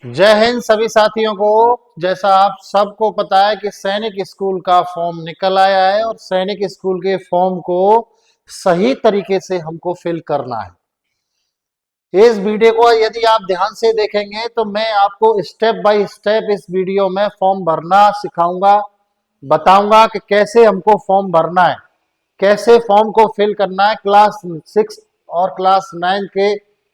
जय हिंद सभी साथियों को। जैसा आप सबको पता है कि सैनिक स्कूल का फॉर्म निकल आया है और सैनिक स्कूल के फॉर्म को सही तरीके से हमको फिल करना है। इस वीडियो को यदि आप ध्यान से देखेंगे तो मैं आपको स्टेप बाय स्टेप इस वीडियो में फॉर्म भरना सिखाऊंगा, बताऊंगा कि कैसे हमको फॉर्म भरना है, कैसे फॉर्म को फिल करना है क्लास 6 और क्लास 9 के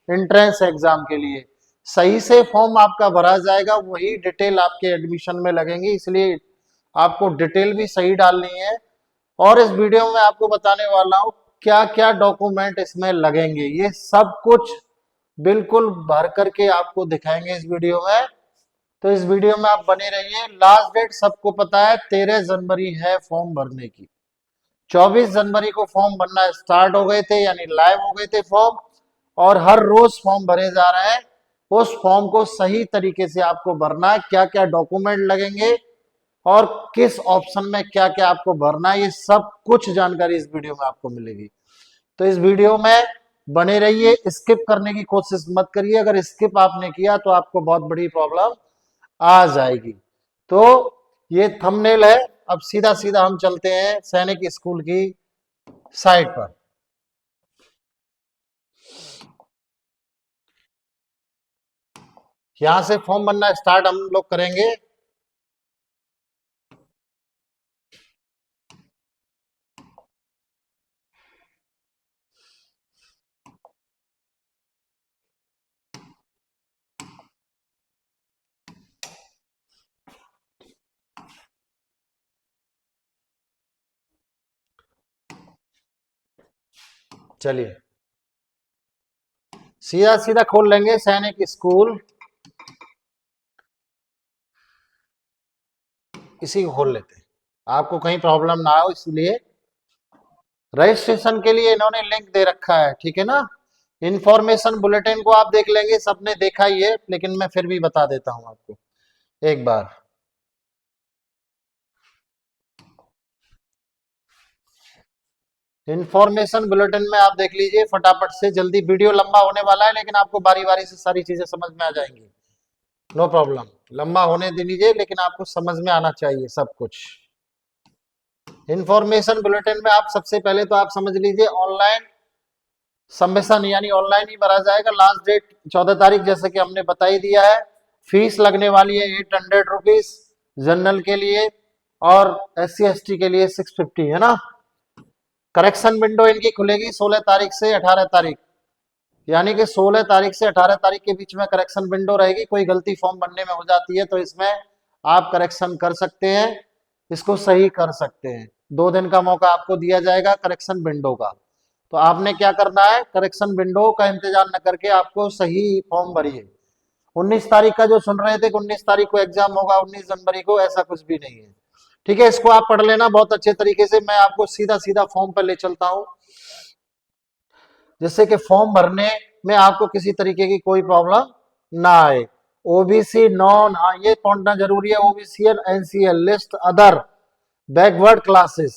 एंट्रेंस एग्जाम के लिए। सही से फॉर्म आपका भरा जाएगा, वही डिटेल आपके एडमिशन में लगेंगी, इसलिए आपको डिटेल भी सही डालनी है। और इस वीडियो में आपको बताने वाला हूँ क्या क्या डॉक्यूमेंट इसमें लगेंगे, ये सब कुछ बिल्कुल भर करके आपको दिखाएंगे इस वीडियो में। तो इस वीडियो में आप बने रहिए। लास्ट डेट सबको पता है 13 जनवरी है फॉर्म भरने की। 24 जनवरी को फॉर्म भरना स्टार्ट हो गए थे, यानी लाइव हो गए थे फॉर्म, और हर रोज फॉर्म भरे जा रहे हैं। उस फॉर्म को सही तरीके से आपको भरना है, क्या क्या डॉक्यूमेंट लगेंगे और किस ऑप्शन में क्या क्या आपको भरना है, ये सब कुछ जानकारी इस वीडियो में आपको मिलेगी। तो इस वीडियो में बने रहिए, स्किप करने की कोशिश मत करिए। अगर स्किप आपने किया तो आपको बहुत बड़ी प्रॉब्लम आ जाएगी। तो ये थंबनेल है। अब सीधा सीधा हम चलते हैं सैनिक स्कूल की साइट पर। यहां से फॉर्म बनना स्टार्ट हम लोग करेंगे। चलिए सीधा सीधा खोल लेंगे सैनिक स्कूल, इसी को खोल लेते हैं, आपको कहीं प्रॉब्लम ना हो इसलिए। रजिस्ट्रेशन के लिए इन्होंने लिंक दे रखा है, ठीक है ना। इंफॉर्मेशन बुलेटिन को आप देख लेंगे, सबने देखा ही है, लेकिन मैं फिर भी बता देता हूं आपको एक बार। इंफॉर्मेशन बुलेटिन में आप देख लीजिए फटाफट से, जल्दी, वीडियो लंबा होने वाला है लेकिन आपको बारी बारी से सारी चीजें समझ में आ जाएंगी। नो प्रॉब्लम, लंबा होने दे लीजिए लेकिन आपको समझ में आना चाहिए सब कुछ। इंफॉर्मेशन बुलेटिन में आप सबसे पहले तो आप समझ लीजिए ऑनलाइन सबमिशन, यानी ऑनलाइन ही भरा जाएगा। लास्ट डेट 14 तारीख जैसे कि हमने बता ही दिया है। फीस लगने वाली है 800 रुपीज जनरल के लिए, और SC ST के लिए 650 है ना। करेक्शन विंडो इनकी खुलेगी 16 तारीख से 18 तारीख, यानी कि 16 तारीख से 18 तारीख के बीच में करेक्शन विंडो रहेगी। कोई गलती फॉर्म भरने में हो जाती है तो इसमें आप करेक्शन कर सकते हैं, इसको सही कर सकते हैं। 2 दिन का मौका आपको दिया जाएगा करेक्शन विंडो का। तो आपने क्या करना है, करेक्शन विंडो का इंतजार न करके आपको सही फॉर्म भरिए। 19 तारीख का जो सुन रहे थे कि 19 तारीख को एग्जाम होगा, 19 जनवरी को, ऐसा कुछ भी नहीं है, ठीक है। इसको आप पढ़ लेना बहुत अच्छे तरीके से। मैं आपको सीधा सीधा फॉर्म पर ले चलता हूं, जिससे कि फॉर्म भरने में आपको किसी तरीके की कोई प्रॉब्लम ना आए। ओबीसी नॉन, हाँ ये पढ़ना जरूरी है। OBC and NCL list other backward classes,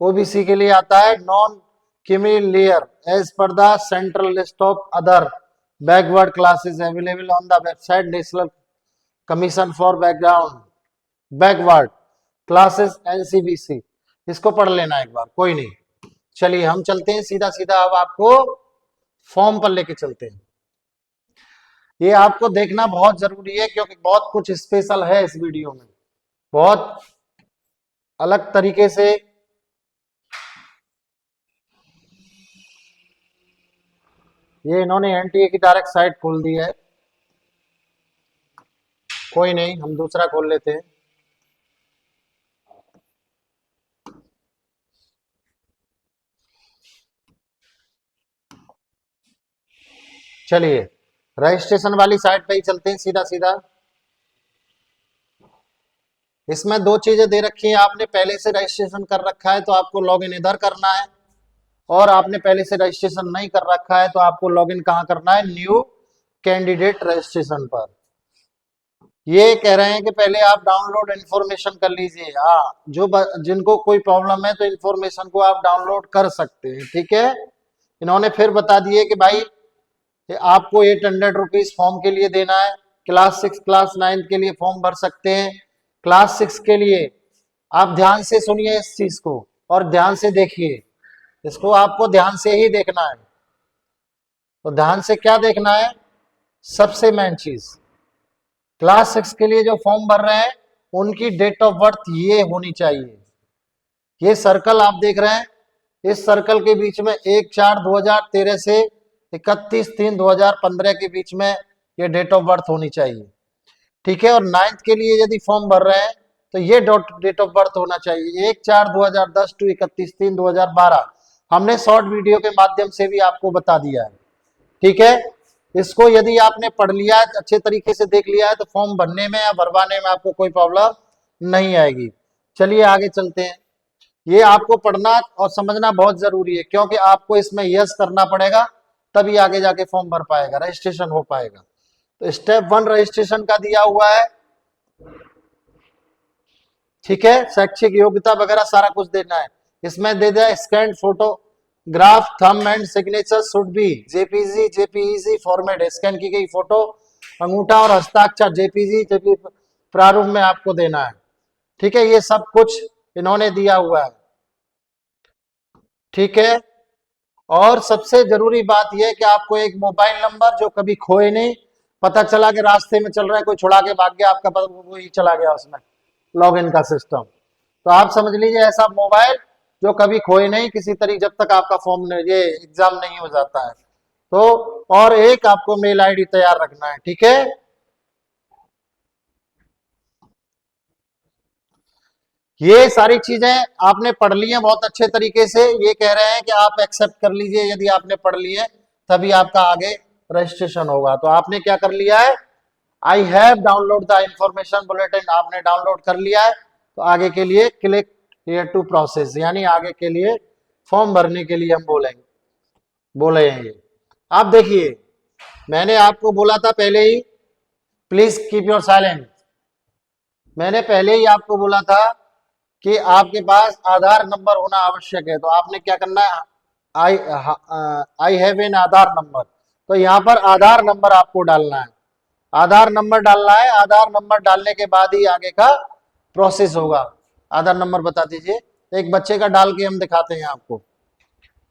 OBC के लिए आता है non creamy layer as per the central list of other backward classes available on the website national commission for background backward classes NCBC। इसको पढ़ लेना एक बार, कोई नहीं। चलिए हम चलते हैं सीधा सीधा, अब आपको फॉर्म पर लेके चलते हैं। ये आपको देखना बहुत जरूरी है क्योंकि बहुत कुछ स्पेशल है इस वीडियो में, बहुत अलग तरीके से। ये इन्होंने NTA की डायरेक्ट साइट खोल दी है, कोई नहीं, हम दूसरा खोल लेते हैं। चलिए रजिस्ट्रेशन वाली साइट पे ही चलते हैं सीधा सीधा। इसमें 2 चीजें दे रखी हैं, आपने पहले से रजिस्ट्रेशन कर रखा है तो आपको लॉगिन इधर करना है, और आपने पहले से रजिस्ट्रेशन नहीं कर रखा है तो आपको लॉगिन कहाँ करना है, न्यू कैंडिडेट रजिस्ट्रेशन पर। ये कह रहे हैं कि पहले आप डाउनलोड इन्फॉर्मेशन कर लीजिए। हाँ, जिनको कोई प्रॉब्लम है तो इन्फॉर्मेशन को आप डाउनलोड कर सकते हैं, ठीक है। इन्होंने फिर बता दिए कि भाई आपको 800 रुपीज फॉर्म के लिए देना है, क्लास 6 क्लास 9 के लिए फॉर्म भर सकते हैं। क्लास 6 के लिए आप ध्यान से सुनिए इस चीज को और ध्यान से देखिए, इसको आपको ध्यान से ही देखना है। तो ध्यान से क्या देखना है, सबसे मेन चीज, क्लास 6 के लिए जो फॉर्म भर रहे हैं उनकी डेट ऑफ बर्थ ये होनी चाहिए। ये सर्कल आप देख रहे हैं, इस सर्कल के बीच में 1/4/2013 से 31/3/2015 के बीच में ये डेट ऑफ बर्थ होनी चाहिए। ठीक है, और 9th के लिए यदि फॉर्म भर रहे हैं तो ये डेट ऑफ बर्थ होना चाहिए 1/4/2010 टू 31/3/2012। हमने शॉर्ट वीडियो के माध्यम से भी आपको बता दिया है। ठीक है, इसको यदि आपने पढ़ लिया है, अच्छे तरीके से देख लिया है, तो फॉर्म भरने में या भरवाने में आपको कोई प्रॉब्लम नहीं आएगी। चलिए आगे चलते हैं। ये आपको पढ़ना और समझना बहुत जरूरी है, क्योंकि आपको इसमें यस करना पड़ेगा, तभी आगे जाके फॉर्म भर पाएगा, रजिस्ट्रेशन हो पाएगा। तो स्टेप 1 रजिस्ट्रेशन का दिया हुआ है। ठीक है, शैक्षिक योग्यता वगैरह सारा कुछ देना है। इसमें दे दिया scan photograph thumb and signature should be JPG format, scan की गई फोटो, अंगूठा और हस्ताक्षर जेपीजी प्रारूप में आपको देना है। ठीक है, ये सब कुछ इन्होंने दिया हुआ है। ठीक है, और सबसे जरूरी बात यह कि आपको एक मोबाइल नंबर जो कभी खोए नहीं, पता चला कि रास्ते में चल रहा है कोई छुड़ा के भाग गया, आपका पता वही चला गया उसमें लॉगिन का सिस्टम, तो आप समझ लीजिए ऐसा मोबाइल जो कभी खोए नहीं किसी तरीके, जब तक आपका फॉर्म ये एग्जाम नहीं हो जाता है। तो और एक आपको मेल आईडी तैयार रखना है। ठीक है, ये सारी चीजें आपने पढ़ ली हैं बहुत अच्छे तरीके से। ये कह रहे हैं कि आप एक्सेप्ट कर लीजिए, यदि आपने पढ़ लिए तभी आपका आगे रजिस्ट्रेशन होगा। तो आपने क्या कर लिया है, I have download the information bulletin, आपने डाउनलोड कर लिया है। तो आगे के लिए क्लिक हियर टू प्रोसेस, यानी आगे के लिए फॉर्म भरने के लिए हम बोले हैं ये। आप देखिए, मैंने आपको बोला था पहले ही, प्लीज कीप योर साइलेंट। मैंने पहले ही आपको बोला था कि आपके पास आधार नंबर होना आवश्यक है। तो आपने क्या करना है, I I have an Aadhaar number, तो यहाँ पर आधार नंबर आपको डालना है। आधार नंबर डालना है, आधार नंबर डालने के बाद ही आगे का प्रोसेस होगा। आधार नंबर बता दीजिए, एक बच्चे का डाल के हम दिखाते हैं आपको।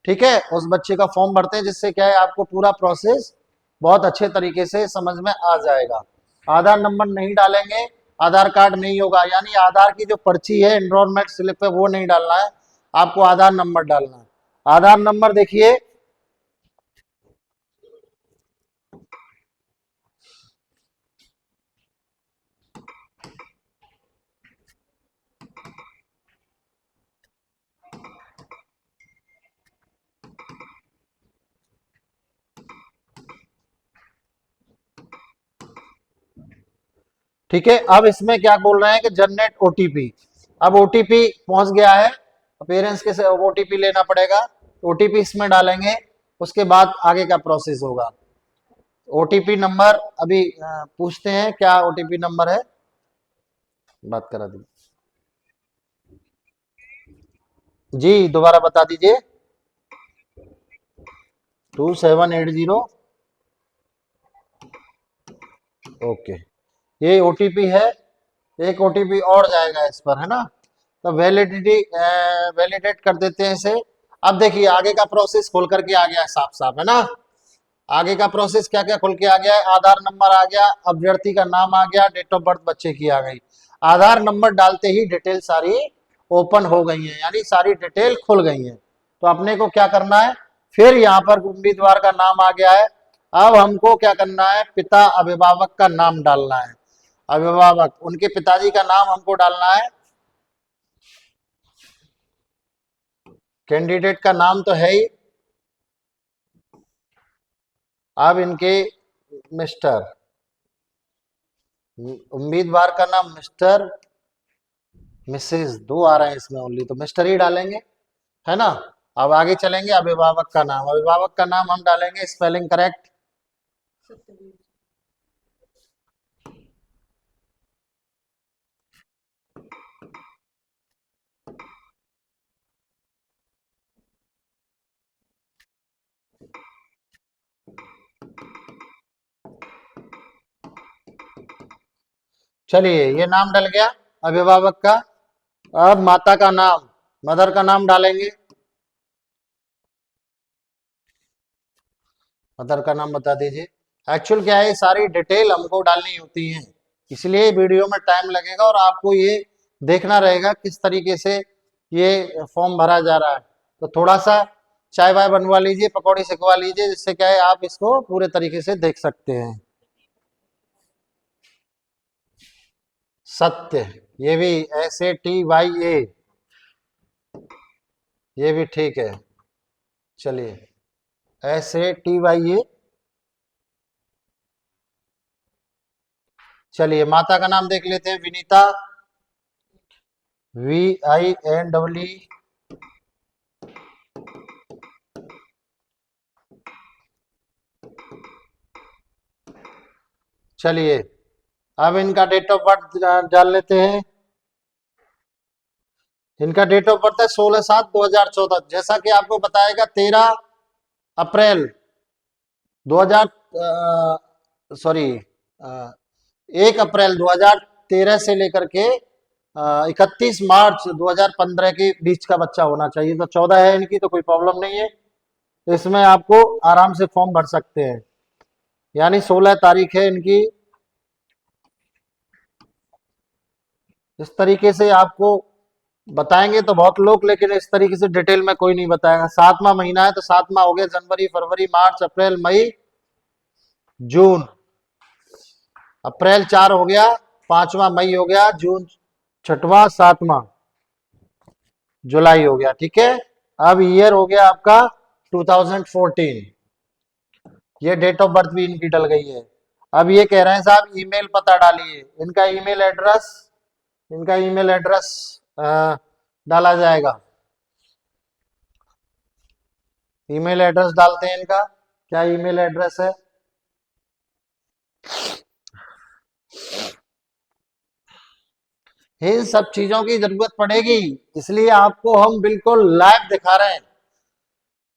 ठीक है, उस बच्चे का फॉर्म भरते हैं, जिससे क्या है आपको पूरा प्रोसेस बहुत अच्छे तरीके से समझ में आ जाएगा। आधार नंबर नहीं डालेंगे आधार कार्ड नहीं होगा, यानी आधार की जो पर्ची है एनरोलमेंट स्लिप पे वो नहीं डालना है, आपको आधार नंबर डालना है। आधार नंबर देखिए, ठीक है, अब इसमें क्या बोल रहे हैं कि जनरेट ओटीपी। अब ओटीपी पहुंच गया है, पेरेंट्स के से ओटीपी लेना पड़ेगा, ओटीपी इसमें डालेंगे, उसके बाद आगे का प्रोसेस होगा। ओटीपी नंबर अभी पूछते हैं, क्या ओटीपी नंबर है, बात करा दी जी, दोबारा बता दीजिए। 2780। ओके, ये ओटीपी है, एक ओटीपी और जाएगा इस पर, है ना। तो वैलिडेट कर देते हैं इसे। अब देखिए आगे का प्रोसेस खोल करके आ गया है, साफ साफ, है ना। आगे का प्रोसेस क्या क्या खुल के आ गया है, आधार नंबर आ गया, अभ्यर्थी का नाम आ गया, डेट ऑफ बर्थ बच्चे की आ गई। आधार नंबर डालते ही डिटेल सारी ओपन हो गई है, यानी सारी डिटेल खुल गई है। तो अपने को क्या करना है, फिर यहाँ पर उम्मीदवार का नाम आ गया है। अब हमको क्या करना है, पिता अभिभावक का नाम डालना है। अभिभावक उनके पिताजी का नाम हमको डालना है। कैंडिडेट का नाम तो है ही, अब इनके मिस्टर, उम्मीदवार का नाम मिस्टर, मिसेज दो आ रहे हैं इसमें, ओनली तो मिस्टर ही डालेंगे, है ना। अब आगे चलेंगे, अभिभावक का नाम, अभिभावक का नाम हम डालेंगे स्पेलिंग करेक्ट, चलिए ये नाम डल गया अभिभावक का। अब माता का नाम, मदर का नाम डालेंगे। मदर का नाम बता दीजिए। एक्चुअल क्या है, सारी डिटेल हमको डालनी होती है, इसलिए वीडियो में टाइम लगेगा और आपको ये देखना रहेगा किस तरीके से ये फॉर्म भरा जा रहा है। तो थोड़ा सा चाय वाय बनवा लीजिए, पकौड़ी सिकवा लीजिए, जिससे क्या है आप इसको पूरे तरीके से देख सकते हैं। सत्य, ये भी SATYA, ये भी ठीक है। चलिए SATYA। चलिए माता का नाम देख लेते हैं, विनीता, VINEE। चलिए अब इनका डेट ऑफ बर्थ डाल लेते हैं। इनका डेट ऑफ बर्थ है 16/7/2014, जैसा कि आपको बताएगा 13 अप्रैल 2000, सॉरी 1 अप्रैल 2013 से लेकर के 31 मार्च 2015 के बीच का बच्चा होना चाहिए। तो 14 है इनकी, तो कोई प्रॉब्लम नहीं है, इसमें आपको आराम से फॉर्म भर सकते हैं। यानी 16 तारीख है इनकी। इस तरीके से आपको बताएंगे तो बहुत लोग, लेकिन इस तरीके से डिटेल में कोई नहीं बताएगा। 7वां महीना है तो 7वां हो गया जनवरी, फरवरी, मार्च, अप्रैल, मई, जून। अप्रैल 4 हो गया, 5वां मई हो गया, जून 6वां, 7वां जुलाई हो गया। ठीक है, अब ईयर हो गया आपका 2014। ये डेट ऑफ बर्थ भी इनकी डल गई है। अब ये कह रहे हैं साहब ईमेल पता डालिए। इनका ईमेल एड्रेस डाला जाएगा। ईमेल एड्रेस डालते हैं इनका। क्या ईमेल एड्रेस है? इन सब चीजों की जरूरत पड़ेगी, इसलिए आपको हम बिल्कुल लाइव दिखा रहे हैं।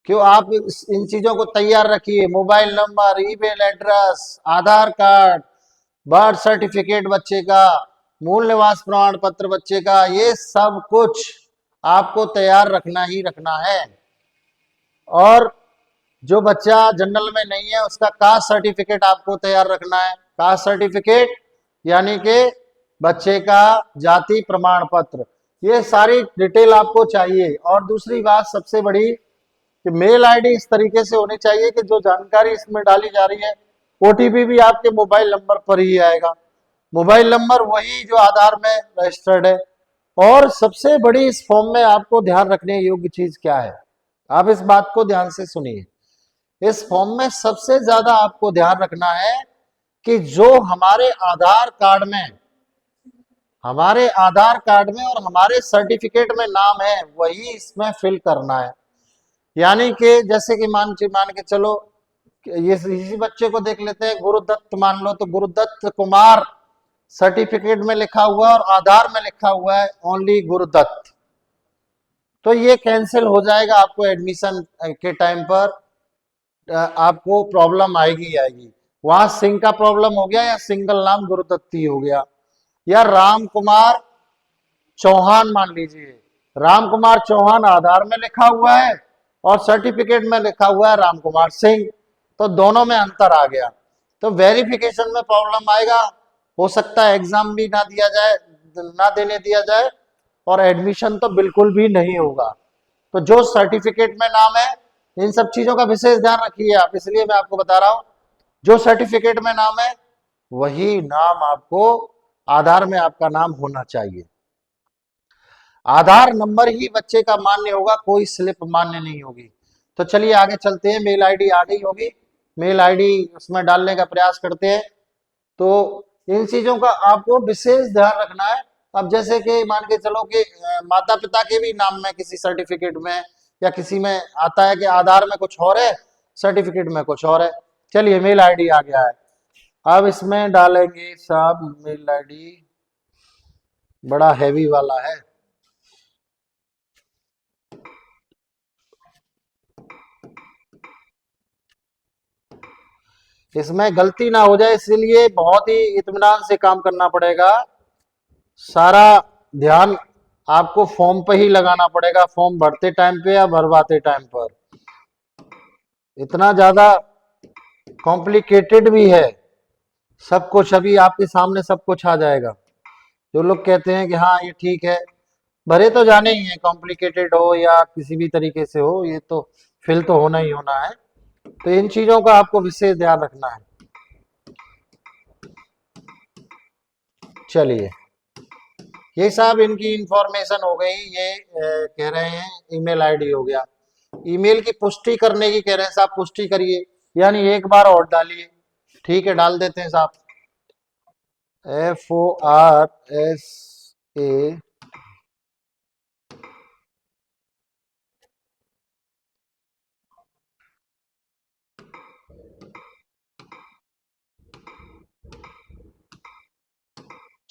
क्यों आप इन चीजों को तैयार रखिए, मोबाइल नंबर, ईमेल एड्रेस, आधार कार्ड, बर्थ सर्टिफिकेट बच्चे का, मूल निवास प्रमाण पत्र बच्चे का, ये सब कुछ आपको तैयार रखना ही रखना है। और जो बच्चा जनरल में नहीं है उसका कास्ट सर्टिफिकेट आपको तैयार रखना है। कास्ट सर्टिफिकेट यानी कि बच्चे का जाति प्रमाण पत्र, ये सारी डिटेल आपको चाहिए। और दूसरी बात सबसे बड़ी कि मेल आईडी इस तरीके से होनी चाहिए कि जो जानकारी इसमें डाली जा रही है, OTP भी आपके मोबाइल नंबर पर ही आएगा। मोबाइल नंबर वही जो आधार में रजिस्टर्ड है। और सबसे बड़ी इस फॉर्म में आपको ध्यान रखने योग्य चीज क्या है, आप इस बात को ध्यान से सुनिए। इस फॉर्म में सबसे ज्यादा आपको ध्यान रखना है कि जो हमारे आधार कार्ड में और हमारे सर्टिफिकेट में नाम है वही इसमें फिल करना है। यानी कि जैसे कि मान के चलो, ये इसी बच्चे को देख लेते हैं, गुरुदत्त मान लो, तो गुरुदत्त कुमार सर्टिफिकेट में लिखा हुआ है और आधार में लिखा हुआ है ओनली गुरुदत्त, तो ये कैंसिल हो जाएगा। आपको एडमिशन के टाइम पर आपको प्रॉब्लम आएगी। वहां सिंह का प्रॉब्लम हो गया या सिंगल नाम गुरुदत्ती हो गया, या राम कुमार चौहान मान लीजिए। राम कुमार चौहान आधार में लिखा हुआ है और सर्टिफिकेट में लिखा हुआ है राम कुमार सिंह, तो दोनों में अंतर आ गया, तो वेरिफिकेशन में प्रॉब्लम आएगा। हो सकता है एग्जाम भी ना दिया जाए, ना देने दिया जाए, और एडमिशन तो बिल्कुल भी नहीं होगा। तो जो सर्टिफिकेट में नाम है, इन सब चीजों का विशेष ध्यान रखिए आप, इसलिए मैं आपको बता रहा हूं। जो सर्टिफिकेट में नाम है वही नाम आपको आधार में आपका नाम होना चाहिए। आधार नंबर ही बच्चे का मान्य होगा, कोई स्लिप मान्य नहीं होगी। तो चलिए आगे चलते हैं। मेल आईडी आ गई होगी, मेल आईडी उसमें डालने का प्रयास करते हैं। तो इन चीजों का आपको विशेष ध्यान रखना है। अब जैसे कि मान के चलो कि माता पिता के भी नाम में किसी सर्टिफिकेट में या किसी में आता है कि आधार में कुछ और है, सर्टिफिकेट में कुछ और है। चलिए मेल आईडी आ गया है, अब इसमें डालेंगे साहब मेल आईडी, बड़ा हैवी वाला है। इसमें गलती ना हो जाए इसलिए बहुत ही इत्मीनान से काम करना पड़ेगा। सारा ध्यान आपको फॉर्म पे ही लगाना पड़ेगा, फॉर्म भरते टाइम पे या भरवाते टाइम पर। इतना ज्यादा कॉम्प्लिकेटेड भी है सब कुछ, अभी आपके सामने सब कुछ आ जाएगा। जो लोग कहते हैं कि हाँ ये ठीक है, भरे तो जाने ही है, कॉम्प्लिकेटेड हो या किसी भी तरीके से हो, ये तो फिल तो होना ही होना है। तो इन चीजों का आपको विशेष ध्यान रखना है। चलिए, ये सब इनकी इंफॉर्मेशन हो गई। ये कह रहे हैं ईमेल आईडी हो गया। ईमेल की पुष्टि करने की कह रहे हैं साहब, पुष्टि करिए, यानी एक बार और डालिए। ठीक है, डाल देते हैं साहब। FORSA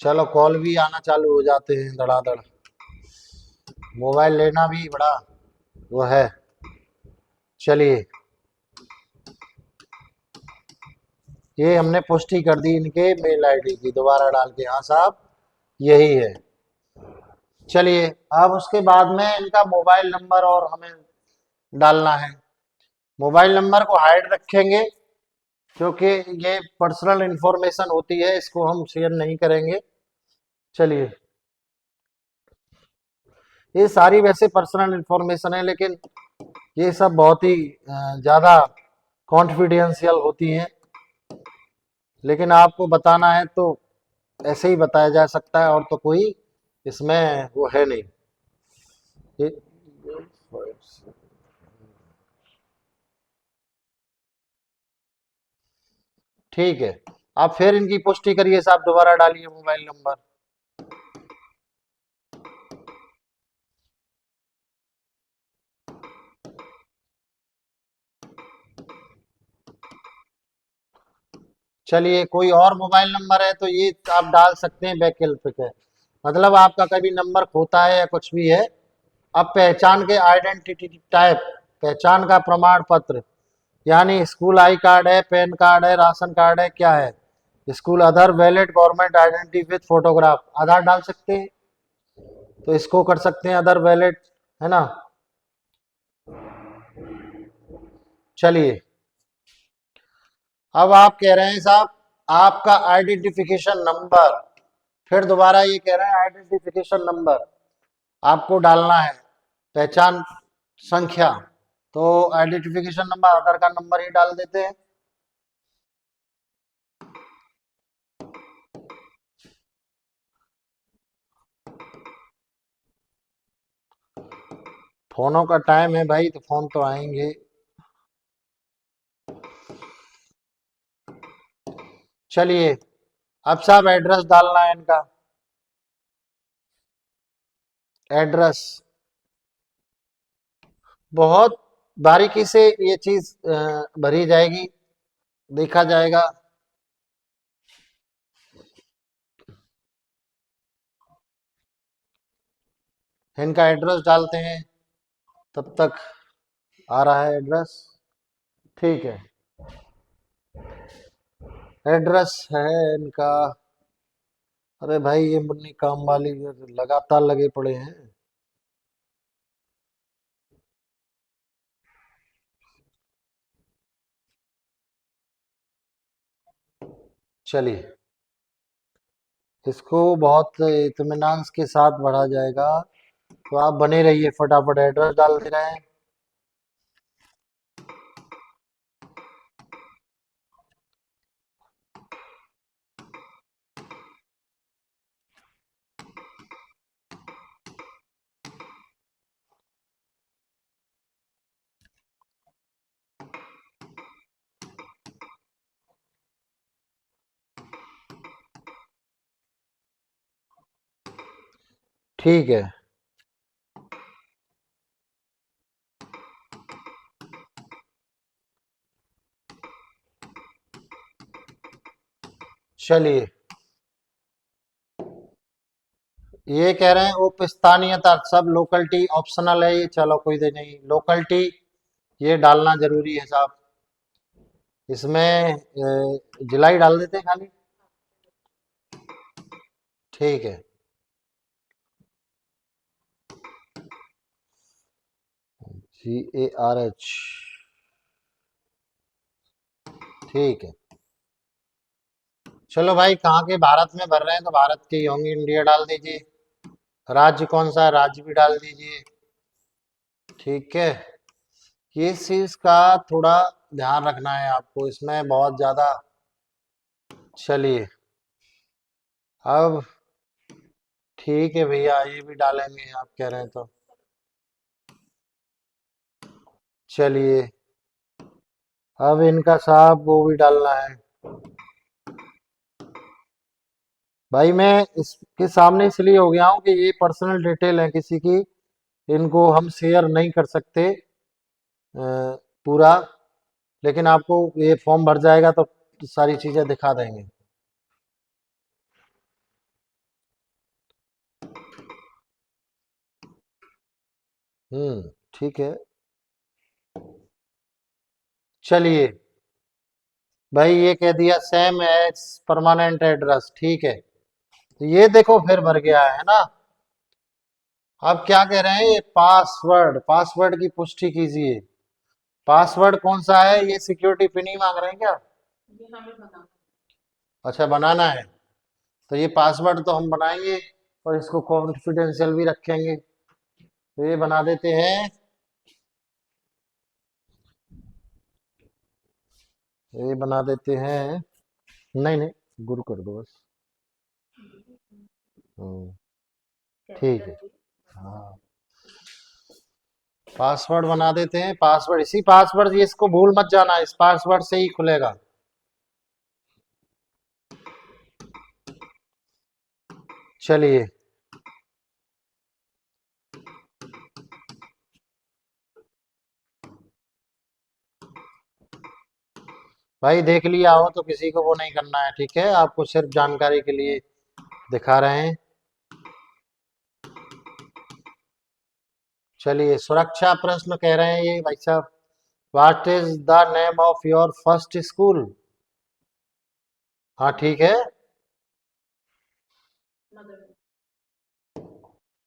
चलो, कॉल भी आना चालू हो जाते हैं धड़ाधड़। मोबाइल लेना भी बड़ा वो है। चलिए, ये हमने पुष्टि कर दी इनके मेल आईडी की, दोबारा डाल के, हाँ साहब यही है। चलिए, अब उसके बाद में इनका मोबाइल नंबर और हमें डालना है। मोबाइल नंबर को हाइड रखेंगे क्योंकि ये पर्सनल इंफॉर्मेशन होती है, इसको हम शेयर नहीं करेंगे। चलिए, ये सारी वैसे पर्सनल इंफॉर्मेशन है, लेकिन ये सब बहुत ही ज़्यादा कॉन्फिडेंशियल होती हैं। लेकिन आपको बताना है तो ऐसे ही बताया जा सकता है, और तो कोई इसमें वो है नहीं। ये- ठीक है, आप फिर इनकी पुष्टि करिए साहब, दोबारा डालिए मोबाइल नंबर। चलिए, कोई और मोबाइल नंबर है तो ये आप डाल सकते हैं, वैकल्पिक है। मतलब आपका कभी नंबर खोता है या कुछ भी है, अब पहचान के आइडेंटिटी टाइप, पहचान का प्रमाण पत्र, यानी स्कूल आई कार्ड है, पैन कार्ड है, राशन कार्ड है, क्या है, school Aadhaar, valid government identity with photograph, Aadhaar डाल सकते हैं तो इसको कर सकते हैं अदर वैलिड, है ना। चलिए, अब आप कह रहे हैं साहब आपका आइडेंटिफिकेशन नंबर, फिर दोबारा ये कह रहे हैं आइडेंटिफिकेशन नंबर आपको डालना है, पहचान संख्या। तो आइडेंटिफिकेशन नंबर आधार कार्ड नंबर ही डाल देते हैं। फोनों का टाइम है भाई, तो फोन तो आएंगे। चलिए, अब साहब एड्रेस डालना है इनका, एड्रेस बहुत बारीकी से ये चीज भरी जाएगी, देखा जाएगा। इनका एड्रेस डालते हैं, तब तक आ रहा है एड्रेस। ठीक है, एड्रेस है इनका। अरे भाई, ये मुन्नी काम वाली लगातार लगे पड़े हैं। चलिए, इसको बहुत इत्मीनान के साथ बढ़ा जाएगा, तो आप बने रहिए, फटाफट एड्रेस डाल दे रहे हैं। ठीक है, चलिए, ये कह रहे हैं उप स्थानीयता, सब लोकलिटी ऑप्शनल है ये, चलो कोई दे नहीं, लोकलिटी ये डालना जरूरी है साहब। इसमें जिला ही डाल देते हैं खाली। ठीक है, GARH। ठीक है, चलो भाई, कहाँ के भारत में भर रहे हैं तो भारत के ही होंगे, इंडिया डाल दीजिए। राज्य कौन सा है, राज्य भी डाल दीजिए। ठीक है, ये चीज का थोड़ा ध्यान रखना है आपको, इसमें बहुत ज्यादा। चलिए, अब ठीक है भैया, ये भी डालेंगे आप कह रहे हैं तो। चलिए, अब इनका साहब वो भी डालना है। भाई मैं इसके सामने इसलिए हो गया हूँ कि ये पर्सनल डिटेल है किसी की, इनको हम शेयर नहीं कर सकते पूरा। लेकिन आपको ये फॉर्म भर जाएगा तो सारी चीजें दिखा देंगे। ठीक है। चलिए भाई, ये कह दिया सेम एज परमानेंट एड्रेस, ठीक है। तो ये देखो फिर भर गया है ना। अब क्या कह रहे हैं, ये पासवर्ड, पासवर्ड की पुष्टि कीजिए। पासवर्ड कौन सा है, ये सिक्योरिटी पिन ही मांग रहे हैं क्या? अच्छा, बनाना है। तो ये पासवर्ड तो हम बनाएंगे और इसको कॉन्फिडेंशियल भी रखेंगे। तो ये बना देते हैं, ये बना देते हैं। नहीं नहीं, गुरु कर दो बस। हम्म, ठीक है। हाँ, पासवर्ड बना देते हैं। पासवर्ड इसी पासवर्ड, ये इसको भूल मत जाना, इस पासवर्ड से ही खुलेगा। चलिए, भाई देख लिया हो तो किसी को वो नहीं करना है, ठीक है, आपको सिर्फ जानकारी के लिए दिखा रहे हैं। चलिए, सुरक्षा प्रश्न कह रहे हैं ये भाई साहब, what is the name of your first school. हाँ ठीक है।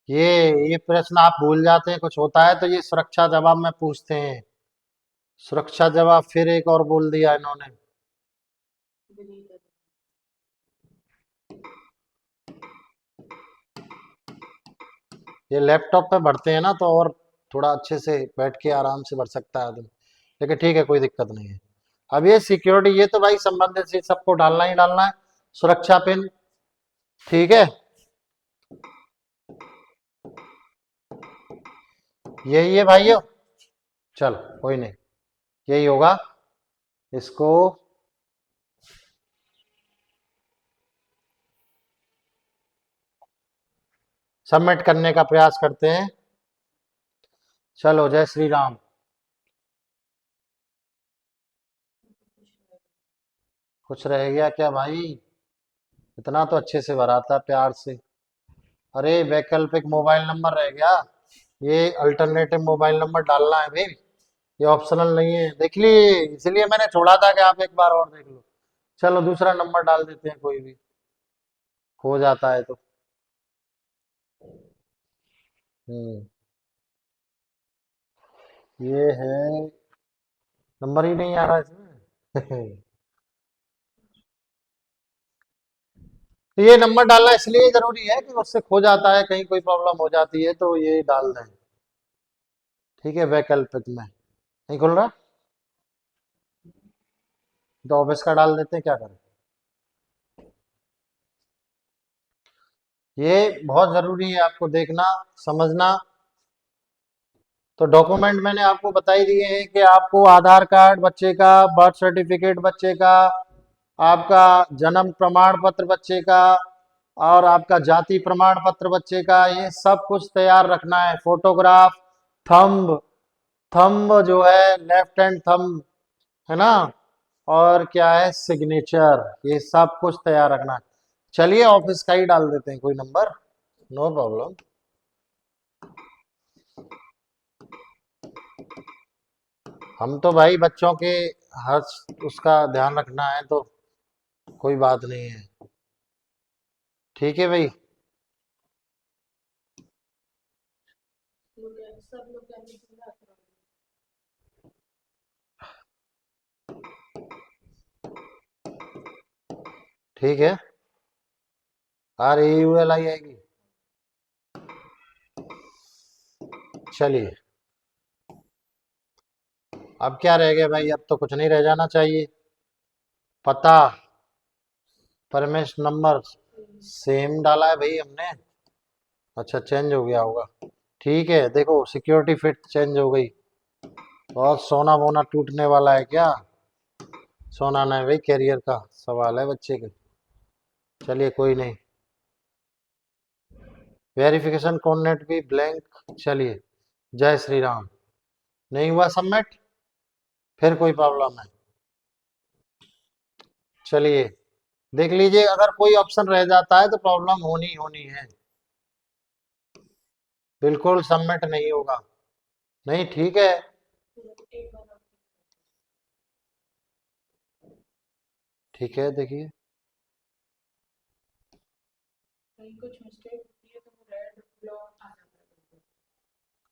ये ये प्रश्न आप भूल जाते हैं, कुछ होता है तो ये सुरक्षा जवाब में पूछते हैं। सुरक्षा जवाब फिर एक और बोल दिया इन्होंने। ये लैपटॉप पे भरते हैं ना तो और थोड़ा अच्छे से बैठ के आराम से भर सकता है आदमी। लेकिन ठीक है, कोई दिक्कत नहीं है। अब ये सिक्योरिटी, ये तो भाई संबंधित से सबको डालना ही डालना है। सुरक्षा पिन, ठीक है, यही है भाइयों। चल, कोई नहीं, यही होगा। इसको सबमिट करने का प्रयास करते हैं। चलो, जय श्री राम। कुछ रह गया क्या भाई? इतना तो अच्छे से भरा था प्यार से। अरे, वैकल्पिक मोबाइल नंबर रह गया। ये अल्टरनेटिव मोबाइल नंबर डालना है भाई, ये ऑप्शनल नहीं है, देख लिए, इसलिए मैंने छोड़ा था कि आप एक बार और देख लो। चलो, दूसरा नंबर डाल देते हैं, कोई भी हो जाता है तो। हम्म, ये है, नंबर ही नहीं आ रहा इसमें। तो ये नंबर डालना इसलिए जरूरी है कि उससे खो जाता है, कहीं कोई प्रॉब्लम हो जाती है तो ये डाल दें। ठीक है, वैकल्पिक में नहीं खुल रहा तो ऑफिस का डाल देते हैं, क्या करें। ये बहुत जरूरी है आपको देखना, समझना। तो डॉक्यूमेंट मैंने आपको बता ही दिए हैं कि आपको आधार कार्ड बच्चे का, बर्थ सर्टिफिकेट बच्चे का, आपका जन्म प्रमाण पत्र बच्चे का, और आपका जाति प्रमाण पत्र बच्चे का, ये सब कुछ तैयार रखना है। फोटोग्राफ, थंब, थंब जो है लेफ्ट हैंड थंब, है ना, और क्या है, सिग्नेचर, ये सब कुछ तैयार रखना है। चलिए, ऑफिस का ही डाल देते हैं कोई नंबर, नो प्रॉब्लम। हम तो भाई बच्चों के हर उसका ध्यान रखना है तो कोई बात नहीं है। ठीक है भाई। ठीक है। RAULI आएगी। चलिए, अब क्या रह गया भाई? अब तो कुछ नहीं रह जाना चाहिए। पता, परमेश नंबर सेम डाला है भाई हमने। अच्छा, चेंज हो गया होगा। ठीक है, देखो सिक्योरिटी फिट चेंज हो गई। और सोना वोना टूटने वाला है क्या? सोना नहीं भाई, कैरियर का सवाल है बच्चे के। चलिए कोई नहीं। वेरिफिकेशन कोऑर्डिनेट भी ब्लैंक। चलिए, जय श्री राम। नहीं हुआ सबमिट? फिर कोई प्रॉब्लम है? चलिए, देख लीजिए, अगर कोई ऑप्शन रह जाता है तो प्रॉब्लम होनी होनी है। बिल्कुल सबमिट नहीं होगा। नहीं, ठीक है। ठीक है, देखिए।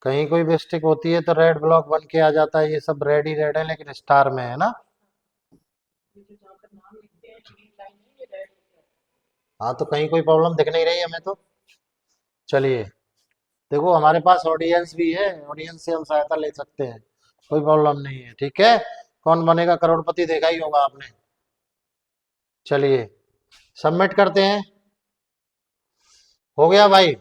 कहीं कोई मिस्टेक होती है तो रेड ब्लॉक बन के आ जाता है। ये सब रेड ही रेड है, लेकिन स्टार में है ना। हाँ, तो कहीं कोई प्रॉब्लम दिख नहीं रही हमें तो। चलिए, देखो हमारे पास ऑडियंस भी है, ऑडियंस से हम सहायता ले सकते हैं। कोई प्रॉब्लम नहीं है, ठीक है। कौन बनेगा करोड़पति देखा ही होगा आपने। चलिए, सबमिट करते हैं। हो गया भाई।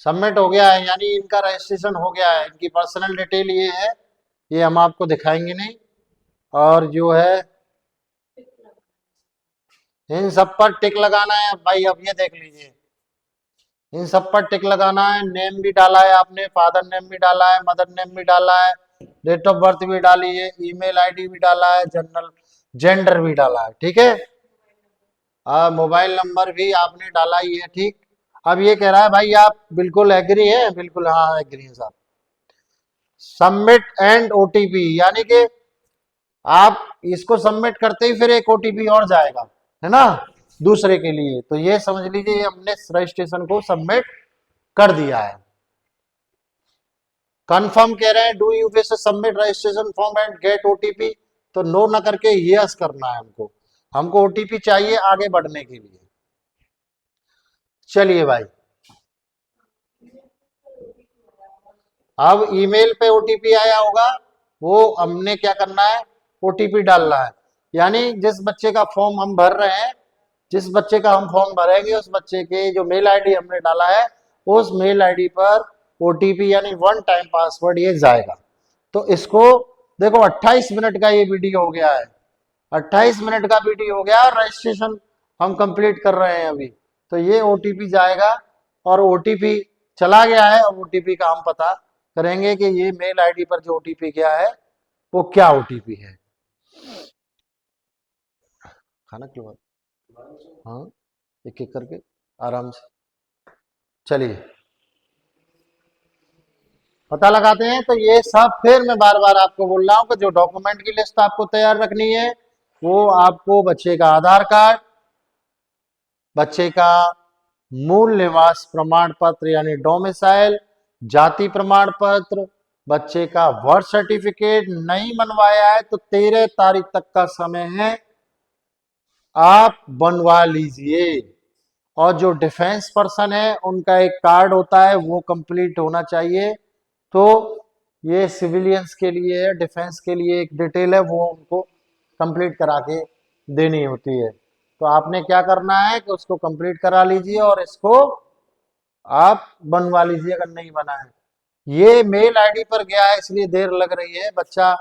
सबमिट हो गया है, यानी इनका रजिस्ट्रेशन हो गया है। इनकी पर्सनल डिटेल ये है, ये हम आपको दिखाएंगे नहीं। और जो है, इन सब पर टिक लगाना है भाई। अब ये देख लीजिए, इन सब पर टिक लगाना है। नेम भी डाला है आपने, फादर नेम भी डाला है, मदर नेम भी डाला है, डेट ऑफ बर्थ भी डाली है, ईमेल आईडी भी डाला है, जनरल जेंडर भी डाला है। ठीक है। मोबाइल नंबर भी आपने डाला ही है। ठीक। अब ये कह रहा है भाई, आप बिल्कुल एग्री है? बिल्कुल, हाँ एग्री है साहब। सबमिट एंड ओटीपी, यानी कि आप इसको सबमिट करते ही फिर एक ओटीपी और जाएगा, है ना, दूसरे के लिए। तो ये समझ लीजिए हमने रजिस्ट्रेशन को सबमिट कर दिया है। कंफर्म कह रहे हैं, do you wish submit registration form and gate OTP? तो नो ना करके यस करना है हमको। हमको ओटीपी चाहिए आगे बढ़ने के लिए। चलिए भाई, अब ईमेल पे ओटीपी आया होगा, वो हमने क्या करना है, ओटीपी डालना है। यानी जिस बच्चे का फॉर्म हम भर रहे हैं, जिस बच्चे का हम फॉर्म भरेंगे, उस बच्चे के जो मेल आईडी हमने डाला है, उस मेल आईडी पर ओटीपी यानी वन टाइम पासवर्ड ये जाएगा। तो इसको देखो, 28 मिनट का ये वीडियो हो गया है। 28 मिनट का वीडियो हो गया, रजिस्ट्रेशन हम कंप्लीट कर रहे हैं अभी। तो ये ओटीपी जाएगा, और ओटीपी चला गया है। और ओटीपी का हम पता करेंगे कि ये मेल आईडी पर जो ओटीपी गया है वो क्या ओटीपी है। खाना क्यों? हाँ, एक एक करके आराम से। चलिए, पता लगाते हैं। तो ये सब फिर मैं बार बार आपको बोल रहा हूँ कि जो डॉक्यूमेंट की लिस्ट आपको तैयार रखनी है, वो आपको बच्चे का आधार कार्ड, बच्चे का मूल निवास प्रमाण पत्र यानी डोमिसाइल, जाति प्रमाण पत्र, बच्चे का बर्थ सर्टिफिकेट नहीं बनवाया है तो 13 तारीख तक का समय है, आप बनवा लीजिए। और जो डिफेंस पर्सन है उनका एक कार्ड होता है, वो कंप्लीट होना चाहिए। तो ये सिविलियंस के लिए है, डिफेंस के लिए एक डिटेल है, वो उनको कंप्लीट करा के देनी होती है। तो आपने क्या करना है कि उसको कंप्लीट करा लीजिए और इसको आप बनवा लीजिए अगर नहीं बना है। ये मेल आईडी पर गया है इसलिए देर लग रही है। बच्चा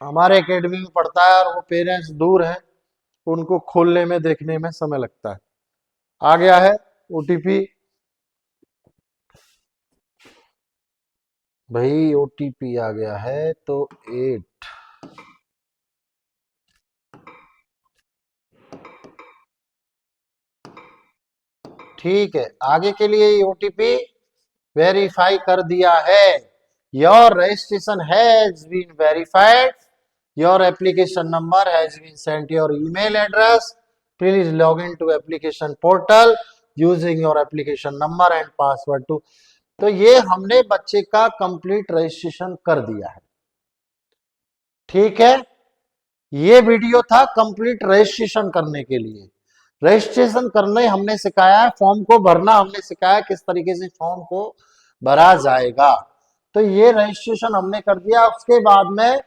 हमारे एकेडमी में पढ़ता है और वो पेरेंट्स दूर हैं, उनको खोलने में देखने में समय लगता है। आ गया है ओटीपी। भाई ओटीपी आ गया है तो 8। ठीक है, आगे के लिए ओटीपी वेरीफाई कर दिया है। Your registration has been verified, your application number has been sent your email address, please log in to application portal using your application number and password too. तो ये हमने बच्चे का कंप्लीट रजिस्ट्रेशन कर दिया है। ठीक है, ये वीडियो था कंप्लीट रजिस्ट्रेशन करने के लिए। रजिस्ट्रेशन करने हमने सिखाया है, फॉर्म को भरना हमने सिखाया किस तरीके से फॉर्म को भरा जाएगा। तो ये रजिस्ट्रेशन हमने कर दिया। उसके बाद में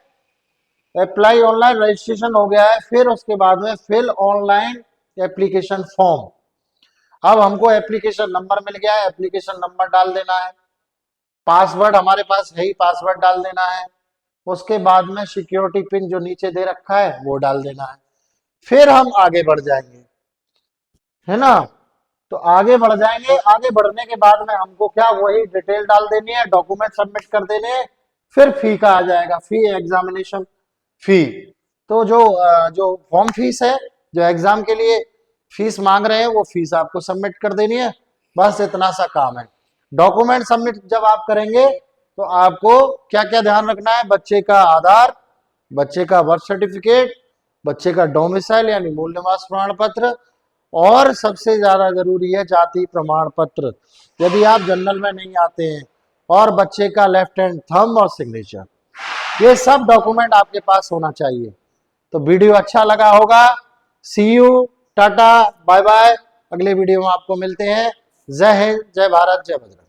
अप्लाई ऑनलाइन रजिस्ट्रेशन हो गया है, फिर उसके बाद में फिल ऑनलाइन एप्लीकेशन फॉर्म। अब हमको एप्लीकेशन नंबर मिल गया है, एप्लीकेशन नंबर डाल देना है, पासवर्ड हमारे पास है ही, पासवर्ड डाल देना है। उसके बाद में सिक्योरिटी पिन जो नीचे दे रखा है वो डाल देना है। फिर हम आगे बढ़ जाएंगे, है ना। तो आगे बढ़ जाएंगे, आगे बढ़ने के बाद में हमको क्या वही डिटेल डाल देनी है, डॉक्यूमेंट सबमिट कर देने हैं। फिर फी का आ जाएगा, फी एग्जामिनेशन फी। तो जो फॉर्म फीस है, जो एग्जाम के लिए फीस मांग रहे हैं वो फीस आपको सबमिट कर देनी है। बस इतना सा काम है। डॉक्यूमेंट सबमिट जब आप करेंगे तो आपको क्या क्या ध्यान रखना है, बच्चे का आधार, बच्चे का बर्थ सर्टिफिकेट, बच्चे का डोमिसाइल यानी मूल निवास प्रमाण पत्र, और सबसे ज्यादा जरूरी है जाति प्रमाण पत्र यदि आप जनरल में नहीं आते हैं, और बच्चे का लेफ्ट हैंड थंब और सिग्नेचर। ये सब डॉक्यूमेंट आपके पास होना चाहिए। तो वीडियो अच्छा लगा होगा। सी यू, टाटा, बाय बाय। अगले वीडियो में आपको मिलते हैं। जय हिंद, जय भारत, जय बजरंग।